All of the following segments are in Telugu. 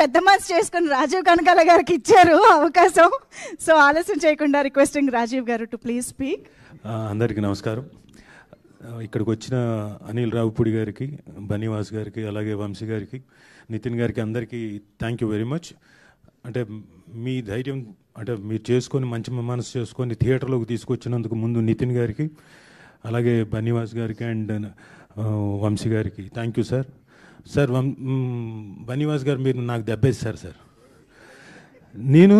పెద్ద మనసు చేసుకుని రాజీవ్ కనకాల గారికి ఇచ్చారు అవకాశం. సో ఆలస్యం చేయకుండా రిక్వెస్టింగ్ రాజీవ్ గారు టు ప్లీజ్ స్పీక్. అందరికీ నమస్కారం. ఇక్కడికి వచ్చిన అనిల్ రావుపూడి గారికి, బనీవాస్ గారికి, అలాగే వంశీ గారికి, నితిన్ గారికి అందరికీ థ్యాంక్ యూ వెరీ మచ్. అంటే మీ ధైర్యం, అంటే మీరు చేసుకొని మంచి మనసు చేసుకొని థియేటర్లోకి తీసుకొచ్చినందుకు ముందు నితిన్ గారికి, అలాగే బనీవాస్ గారికి అండ్ వంశీ గారికి thank you sir. Sir Bunny Vas గారు మీరు నాకు దెబ్బేశారు సార్. నేను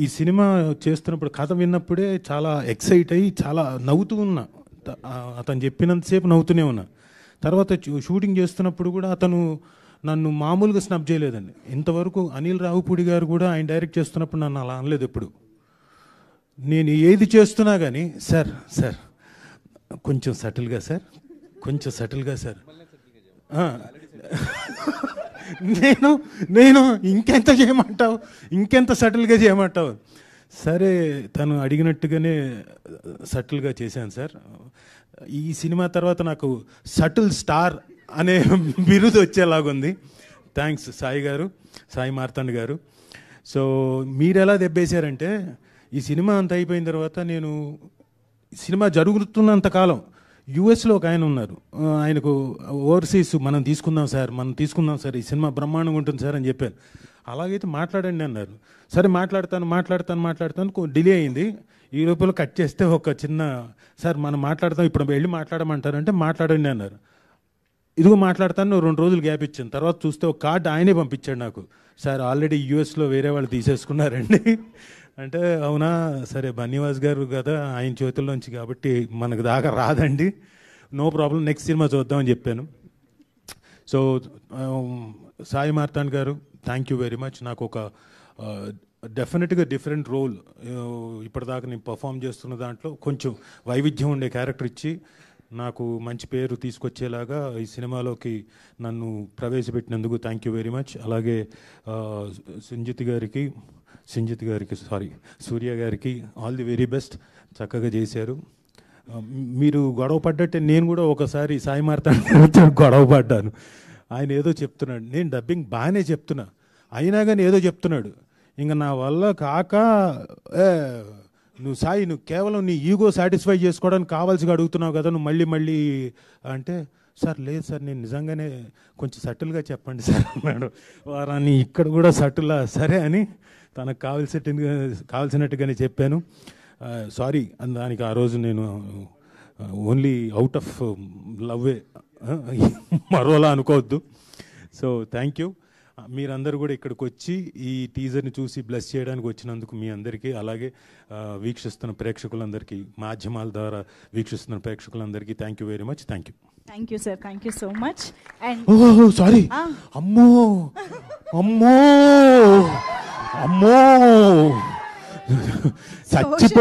ఈ సినిమా చేస్తున్నప్పుడు కథ విన్నప్పుడే చాలా ఎక్సైట్ అయ్యి చాలా నవ్వుతూ ఉన్నా. అతను చెప్పినంతసేపు నవ్వుతూనే ఉన్నా. తర్వాత షూటింగ్ చేస్తున్నప్పుడు కూడా అతను నన్ను మామూలుగా స్నబ్ చేయలేదండి. ఇంతవరకు అనిల్ రావుపూడి గారు కూడా ఆయన డైరెక్ట్ చేస్తున్నప్పుడు నన్ను అలా అనలేదు ఎప్పుడు. నేను ఏది చేస్తున్నా కానీ సార్ సార్ కొంచెం సటిల్గా సార్, కొంచెం సటిల్గా సార్, నేను ఇంకెంత చేయమంటావు, ఇంకెంత సటిల్గా చేయమంటావు. సరే తను అడిగినట్టుగానే సటిల్గా చేశాను సార్. ఈ సినిమా తర్వాత నాకు సటిల్ స్టార్ అనే బిరుదు వచ్చేలాగుంది. థ్యాంక్స్ సాయి గారు, సాయి మార్తాండ్ గారు. సో మీరు ఎలా దెబ్బేశారంటే, ఈ సినిమా అంత అయిపోయిన తర్వాత నేను సినిమా జరుగుతున్నంతకాలం యూఎస్లో ఒక ఆయన ఉన్నారు, ఆయనకు ఓవర్సీస్ మనం తీసుకుందాం సార్, ఈ సినిమా బ్రహ్మాండంగా ఉంటుంది సార్ అని చెప్పాను. అలాగైతే మాట్లాడండి అన్నారు. సరే మాట్లాడతాను డిలే అయింది. ఈ లోపల కట్ చేస్తే ఒక చిన్న సార్ మనం మాట్లాడతాం, ఇప్పుడు వెళ్ళి మాట్లాడమంటారంటే మాట్లాడండి అన్నారు. ఇదిగో మాట్లాడతాను, 2 రోజులు గ్యాప్ ఇచ్చాను. తర్వాత చూస్తే ఒక కార్డు ఆయనే పంపించాడు నాకు, సార్ ఆల్రెడీ యూఎస్లో వేరే వాళ్ళు తీసేసుకున్నారండి అంటే అవునా, సరే బన్నీవాస్ గారు కదా ఆయన చేతుల్లోంచి కాబట్టి మనకు దాకా రాదండి, నో ప్రాబ్లం, నెక్స్ట్ సినిమా చూద్దామని చెప్పాను. సో సాయి మార్తాండ్ గారు థ్యాంక్ యూ వెరీ మచ్. నాకు ఒక డెఫినెట్గా డిఫరెంట్ రోల్, ఇప్పటిదాకా నేను పర్ఫామ్ చేస్తున్న దాంట్లో కొంచెం వైవిధ్యం ఉండే క్యారెక్టర్ ఇచ్చి నాకు మంచి పేరు తీసుకొచ్చేలాగా ఈ సినిమాలోకి నన్ను ప్రవేశపెట్టినందుకు థ్యాంక్ యూ వెరీ మచ్. అలాగే సూర్య గారికి ఆల్ ది వెరీ బెస్ట్, చక్కగా చేశారు. మీరు గొడవ పడ్డట్టే నేను కూడా ఒకసారి సాయి మార్తాండ్ గొడవ పడ్డాను. ఆయన ఏదో చెప్తున్నాడు, నేను డబ్బింగ్ బాగానే చెప్తున్నా, అయినా కానీ ఏదో చెప్తున్నాడు. ఇంకా నా వల్ల కాక నువ్వు సాయి, నువ్వు కేవలం నీ ఈగో సాటిస్ఫై చేసుకోవడానికి కావాల్సిగా అడుగుతున్నావు కదా, నువ్వు మళ్ళీ అంటే సార్ లేదు సార్ నేను నిజంగానే కొంచెం సటిల్గా చెప్పండి సార్ అన్నాడు. వారాన్ని ఇక్కడ కూడా సటిల్లా సరే అని తనకు కావాల్సినట్టుగానే చెప్పాను. సారీ దానికి ఆ రోజు నేను ఓన్లీ అవుట్ ఆఫ్ లవ్వే, మరోలా అనుకోవద్దు. So thank you. మీరందరూ కూడా ఇక్కడికి వచ్చి ఈ టీజర్ని చూసి బ్లెస్ చేయడానికి వచ్చినందుకు మీ అందరికీ, అలాగే వీక్షిస్తున్న ప్రేక్షకులందరికీ, మాధ్యమాల ద్వారా వీక్షిస్తున్న ప్రేక్షకులందరికీ thank you very much. Thank you sir, thank you so much. And sorry, అమ్మో చచ్చిపో